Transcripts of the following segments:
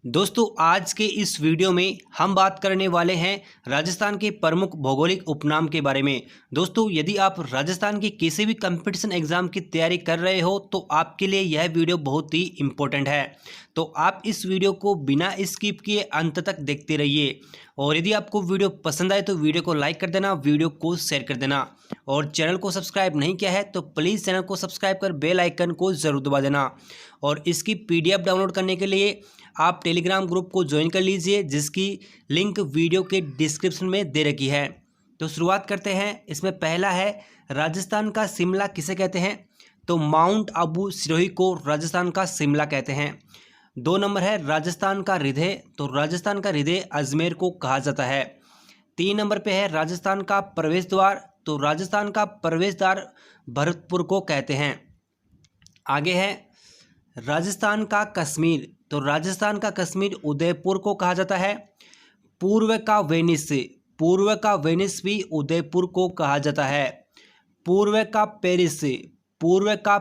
दोस्तों आज के इस वीडियो में हम बात करने वाले हैं राजस्थान के प्रमुख भौगोलिक उपनाम के बारे में। दोस्तों यदि आप राजस्थान की किसी भी कंपटीशन एग्जाम की तैयारी कर रहे हो तो आपके लिए यह वीडियो बहुत ही इम्पोर्टेंट है। तो आप इस वीडियो को बिना स्किप किए अंत तक देखते रहिए और यदि आपको वीडियो पसंद आए तो वीडियो को लाइक कर देना, वीडियो को शेयर कर देना और चैनल को सब्सक्राइब नहीं किया है तो प्लीज़ चैनल को सब्सक्राइब कर बेल आइकन को ज़रूर दबा देना। और इसकी PDF डाउनलोड करने के लिए आप टेलीग्राम ग्रुप को ज्वाइन कर लीजिए जिसकी लिंक वीडियो के डिस्क्रिप्शन में दे रखी है। तो शुरुआत करते हैं। इसमें पहला है राजस्थान का शिमला किसे कहते हैं, तो माउंट आबू सिरोही को राजस्थान का शिमला कहते हैं। 2 नंबर है राजस्थान का हृदय, तो राजस्थान का हृदय अजमेर को कहा जाता है। 3 नंबर पे है राजस्थान का प्रवेश द्वार, तो राजस्थान का प्रवेश द्वार भरतपुर को कहते हैं। आगे है राजस्थान का कश्मीर, तो राजस्थान का कश्मीर उदयपुर को कहा जाता है। पूर्व का वेनिस भी उदयपुर को कहा जाता है। पूर्व का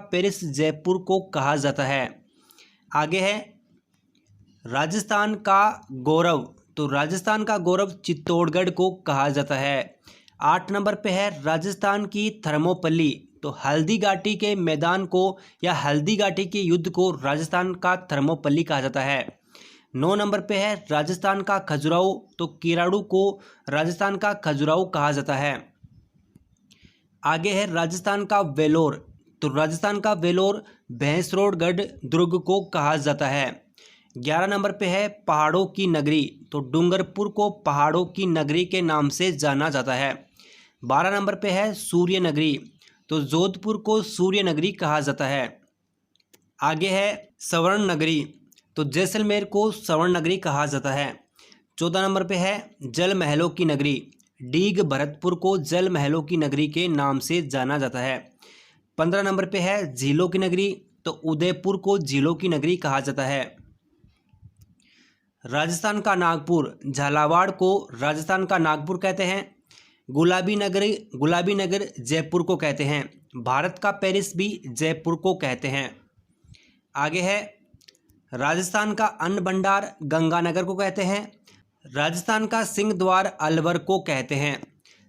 पेरिस जयपुर को कहा जाता है। आगे है राजस्थान का गौरव, तो राजस्थान का गौरव चित्तौड़गढ़ को कहा जाता है। 8 नंबर पे है राजस्थान की थर्मोपल्ली, तो हल्दी घाटी के मैदान को या हल्दी घाटी के युद्ध को राजस्थान का थर्मोपल्ली कहा जाता है। 9 नंबर पे है राजस्थान का खजुराहो, तो किराड़ू को राजस्थान का खजुराहो कहा जाता है। आगे है राजस्थान का वेलोर, तो राजस्थान का वेलोर भैंसरोडगढ़ दुर्ग को कहा जाता है। 11 नंबर पे है पहाड़ों की नगरी, तो डूंगरपुर को पहाड़ों की नगरी के नाम से जाना जाता है। 12 नंबर पे है सूर्य नगरी, तो जोधपुर को सूर्य नगरी कहा जाता है। आगे है स्वर्ण नगरी, तो जैसलमेर को स्वर्ण नगरी कहा जाता है। 14 नंबर पे है जल महलों की नगरी, डीग भरतपुर को जल महलों की नगरी के नाम से जाना जाता है। 15 नंबर पे है झीलों की नगरी, तो उदयपुर को झीलों की नगरी कहा जाता है। राजस्थान का नागपुर, झालावाड़ को राजस्थान का नागपुर कहते हैं। गुलाबी नगर जयपुर को कहते हैं। भारत का पेरिस भी जयपुर को कहते हैं। आगे है राजस्थान का अन्न भंडार गंगानगर को कहते हैं। राजस्थान का सिंह द्वार अलवर को कहते हैं।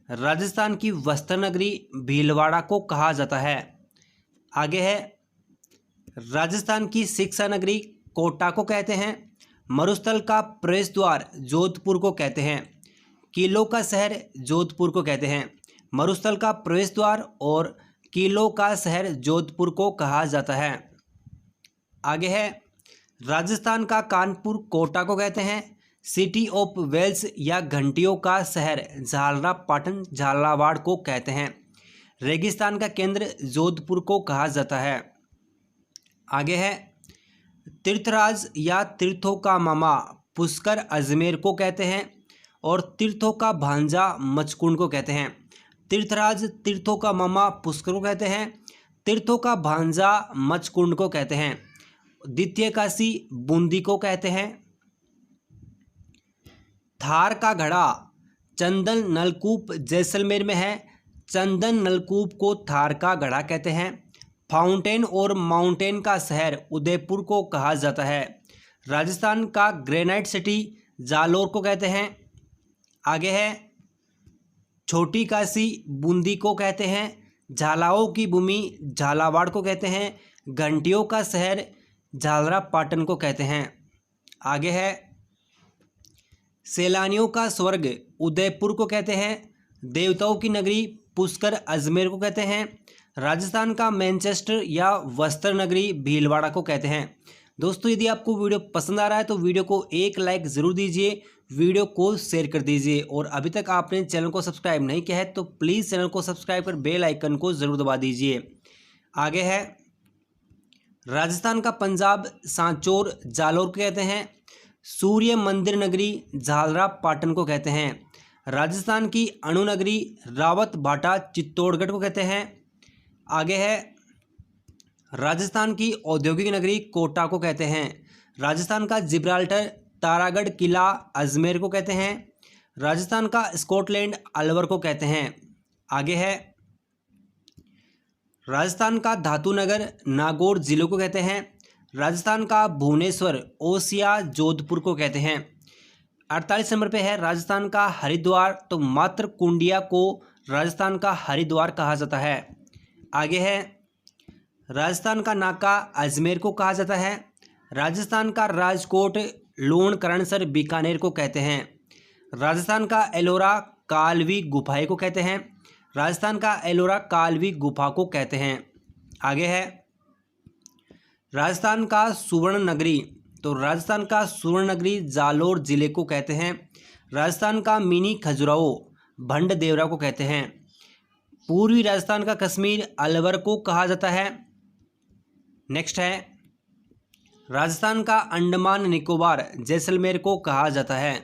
राजस्थान की वस्त्र नगरी भीलवाड़ा को कहा जाता है। आगे है राजस्थान की शिक्षा नगरी कोटा को कहते हैं। मरुस्थल का प्रवेश द्वार जोधपुर को कहते हैं। किलों का शहर जोधपुर को कहते हैं। मरुस्थल का प्रवेश द्वार और किलों का शहर जोधपुर को कहा जाता है। आगे है राजस्थान का कानपुर कोटा को कहते हैं। सिटी ऑफ वेल्स या घंटियों का शहर झालरापाटन झालावाड़ को कहते हैं। रेगिस्तान का केंद्र जोधपुर को कहा जाता है। आगे है तीर्थराज या तीर्थों का मामा पुष्कर अजमेर को कहते हैं और तीर्थों का भांजा मचकुंड को कहते हैं। तीर्थराज तीर्थों का मामा पुष्कर को कहते हैं। तीर्थों का भांजा मचकुंड को कहते हैं। द्वितीय काशी बूंदी को कहते हैं। थार का घड़ा चंदन नलकूप जैसलमेर में है। चंदन नलकूप को थार का घड़ा कहते हैं। फाउंटेन और माउंटेन का शहर उदयपुर को कहा जाता है। राजस्थान का ग्रेनाइट सिटी जालोर को कहते हैं। आगे है छोटी काशी बूंदी को कहते हैं। झालाओं की भूमि झालावाड़ को कहते हैं। घंटियों का शहर झालरापाटन को कहते हैं। आगे है सैलानियों का स्वर्ग उदयपुर को कहते हैं। देवताओं की नगरी पुष्कर अजमेर को कहते हैं। राजस्थान का मैनचेस्टर या वस्त्र नगरी भीलवाड़ा को कहते हैं। दोस्तों यदि आपको वीडियो पसंद आ रहा है तो वीडियो को एक लाइक ज़रूर दीजिए, वीडियो को शेयर कर दीजिए और अभी तक आपने चैनल को सब्सक्राइब नहीं किया है तो प्लीज़ चैनल को सब्सक्राइब कर बेल आइकन को ज़रूर दबा दीजिए। आगे है राजस्थान का पंजाब सांचौर जालोर को कहते हैं। सूर्य मंदिर नगरी झालरापाटन को कहते हैं। राजस्थान की अणु नगरी रावत भाटा चित्तौड़गढ़ को कहते हैं। आगे है राजस्थान की औद्योगिक नगरी कोटा को कहते हैं। राजस्थान का जिब्राल्टर तारागढ़ किला अजमेर को कहते हैं। राजस्थान का स्कॉटलैंड अलवर को कहते हैं। आगे है राजस्थान का धातु नगर नागौर जिले को कहते हैं। राजस्थान का भुवनेश्वर ओसिया जोधपुर को कहते हैं। 48 नंबर पे है राजस्थान का हरिद्वार, तो मात्र कुंडिया को राजस्थान का हरिद्वार कहा जाता है। आगे है राजस्थान का नाका अजमेर को कहा जाता है। राजस्थान का राजकोट लूणकरणसर बीकानेर को कहते हैं। राजस्थान का एलोरा कालवी गुफाएं को कहते हैं। राजस्थान का एलोरा कालवी गुफा को कहते हैं। आगे है राजस्थान का सुवर्ण नगरी, तो राजस्थान का सुवर्ण नगरी जालोर जिले को कहते हैं। राजस्थान का मिनी खजुराहो भंड देवरा को कहते हैं। पूर्वी राजस्थान का कश्मीर अलवर को कहा जाता है। नेक्स्ट है राजस्थान का अंडमान निकोबार जैसलमेर को कहा जाता है।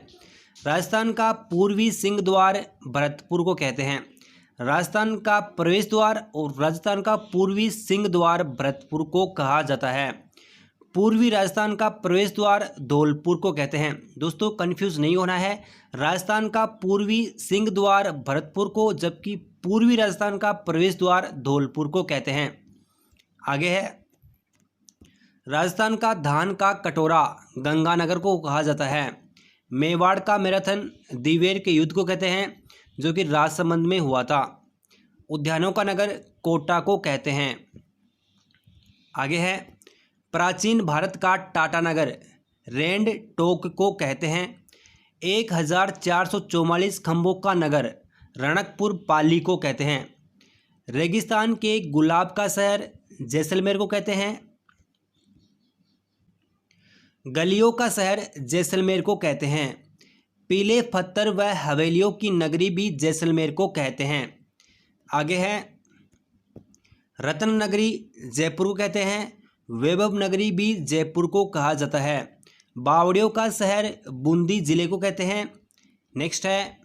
राजस्थान का पूर्वी सिंह द्वार भरतपुर को कहते हैं। राजस्थान का प्रवेश द्वार और राजस्थान का पूर्वी सिंह द्वार भरतपुर को कहा जाता है। पूर्वी राजस्थान का प्रवेश द्वार धौलपुर को कहते हैं। दोस्तों कंफ्यूज नहीं होना है, राजस्थान का पूर्वी सिंह द्वार भरतपुर को, जबकि पूर्वी राजस्थान का प्रवेश द्वार धौलपुर को कहते हैं। आगे है राजस्थान का धान का कटोरा गंगानगर को कहा जाता है। मेवाड़ का मैराथन दिवेर के युद्ध को कहते हैं, जो कि राजसमंद में हुआ था। उद्यानों का नगर कोटा को कहते हैं। आगे है प्राचीन भारत का टाटानगर रेंड टोक को कहते हैं। 1444 खंभों का नगर रणकपुर पाली को कहते हैं। रेगिस्तान के गुलाब का शहर जैसलमेर को कहते हैं। गलियों का शहर जैसलमेर को कहते हैं। पीले पत्थर व हवेलियों की नगरी भी जैसलमेर को कहते हैं। आगे है रत्न नगरी जयपुर को कहते हैं। वैभव नगरी भी जयपुर को कहा जाता है। बावड़ियों का शहर बूंदी जिले को कहते हैं। नेक्स्ट है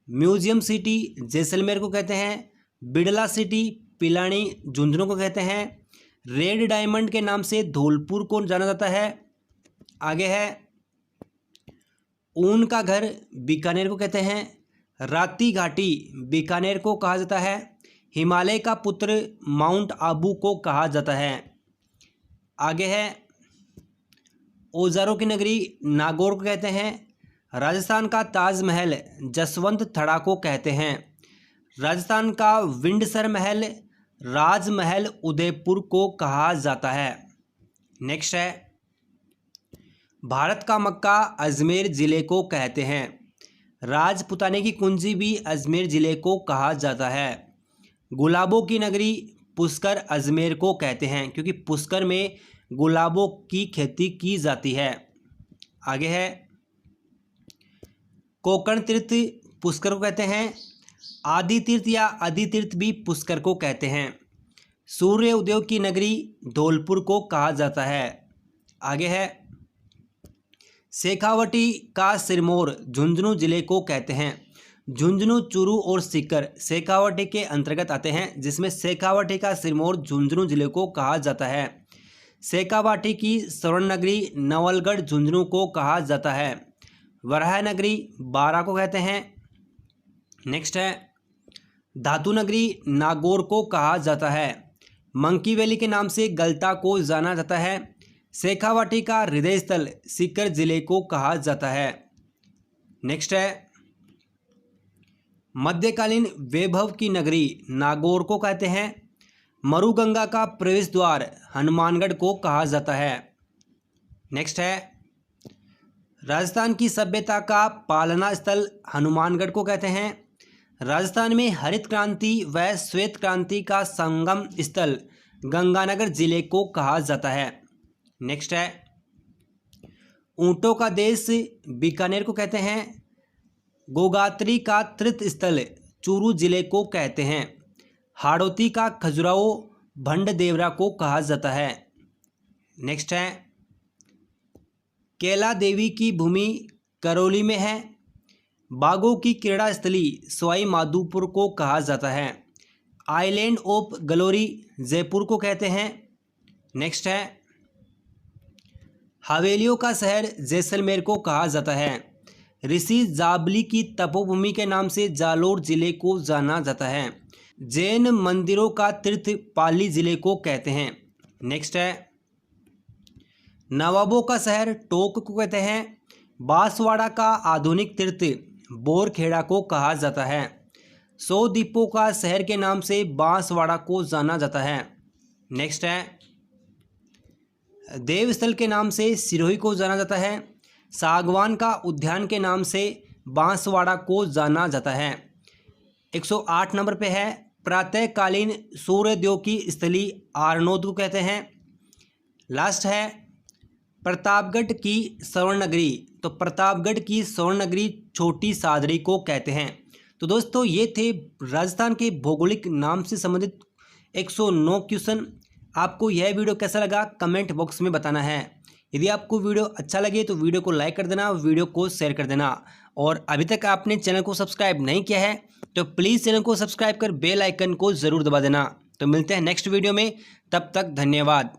म्यूजियम सिटी जैसलमेर को कहते हैं। बिड़ला सिटी पिलानी झुंझुनू को कहते हैं। रेड डायमंड के नाम से धौलपुर को जाना जाता है। आगे है ऊन का घर बीकानेर को कहते हैं। राती घाटी बीकानेर को कहा जाता है। हिमालय का पुत्र माउंट आबू को कहा जाता है। आगे है औजारों की नगरी नागौर को कहते हैं। राजस्थान का ताजमहल जसवंत थड़ा को कहते हैं। राजस्थान का विंडसर महल राजमहल उदयपुर को कहा जाता है। नेक्स्ट है भारत का मक्का अजमेर ज़िले को कहते हैं। राजपुताने की कुंजी भी अजमेर ज़िले को कहा जाता है। गुलाबों की नगरी पुष्कर अजमेर को कहते हैं, क्योंकि पुष्कर में गुलाबों की खेती की जाती है। आगे है कोकण तीर्थ पुष्कर को कहते हैं। आदि तीर्थ या आदि तीर्थ भी पुष्कर को कहते हैं। सूर्य उदय की नगरी धौलपुर को कहा जाता है। आगे है शेखावटी का सिरमौर झुंझुनू जिले को कहते हैं। झुंझुनू, चूरू और सीकर शेखावटी के अंतर्गत आते हैं, जिसमें शेखावटी का सिरमौर झुंझुनू जिले को कहा जाता है। शेखावाटी की स्वर्ण नगरी नवलगढ़ झुंझुनू को कहा जाता है। वराह नगरी बारा को कहते हैं। नेक्स्ट है धातु नगरी नागौर को कहा जाता है। मंकी वैली के नाम से गलता को जाना जाता है। शेखावाटी का हृदय स्थल सीकर जिले को कहा जाता है। नेक्स्ट है मध्यकालीन वैभव की नगरी नागौर को कहते हैं। मरुगंगा का प्रवेश द्वार हनुमानगढ़ को कहा जाता है। नेक्स्ट है राजस्थान की सभ्यता का पालना स्थल हनुमानगढ़ को कहते हैं। राजस्थान में हरित क्रांति व श्वेत क्रांति का संगम स्थल गंगानगर जिले को कहा जाता है। नेक्स्ट है ऊंटों का देश बीकानेर को कहते हैं। गोगात्री का तीर्थ स्थल चूरू जिले को कहते हैं। हाड़ौती का खजुराहो भंड देवरा को कहा जाता है। नेक्स्ट है कैला देवी की भूमि करौली में है। बागों की क्रीड़ा स्थली सवाई माधोपुर को कहा जाता है। आइलैंड ऑफ ग्लोरी जयपुर को कहते हैं। नेक्स्ट है हवेलियों का शहर जैसलमेर को कहा जाता है। ऋषि जाबली की तपोभूमि के नाम से जालोर जिले को जाना जाता है। जैन मंदिरों का तीर्थ पाली जिले को कहते हैं। नेक्स्ट है नवाबों का शहर टोंक को कहते हैं। बांसवाड़ा का आधुनिक तीर्थ बोरखेड़ा को कहा जाता है। 100 द्वीपों का शहर के नाम से बांसवाड़ा को जाना जाता है। नेक्स्ट है, देवस्थल के नाम से सिरोही को जाना जाता है। सागवान का उद्यान के नाम से बांसवाड़ा को जाना जाता है। 108 नंबर पे है, प्रातःकालीन सूर्योदय की स्थली आरनोद को कहते हैं। लास्ट है, प्रतापगढ़ की स्वर्ण नगरी, तो प्रतापगढ़ की स्वर्ण नगरी छोटी सादरी को कहते हैं। तो दोस्तों ये थे राजस्थान के भौगोलिक नाम से संबंधित 109 क्वेश्चन। आपको यह वीडियो कैसा लगा कमेंट बॉक्स में बताना है। यदि आपको वीडियो अच्छा लगे तो वीडियो को लाइक कर देना, वीडियो को शेयर कर देना, और अभी तक आपने चैनल को सब्सक्राइब नहीं किया है तो प्लीज़ चैनल को सब्सक्राइब कर बेल आइकन को ज़रूर दबा देना। तो मिलते हैं नेक्स्ट वीडियो में, तब तक धन्यवाद।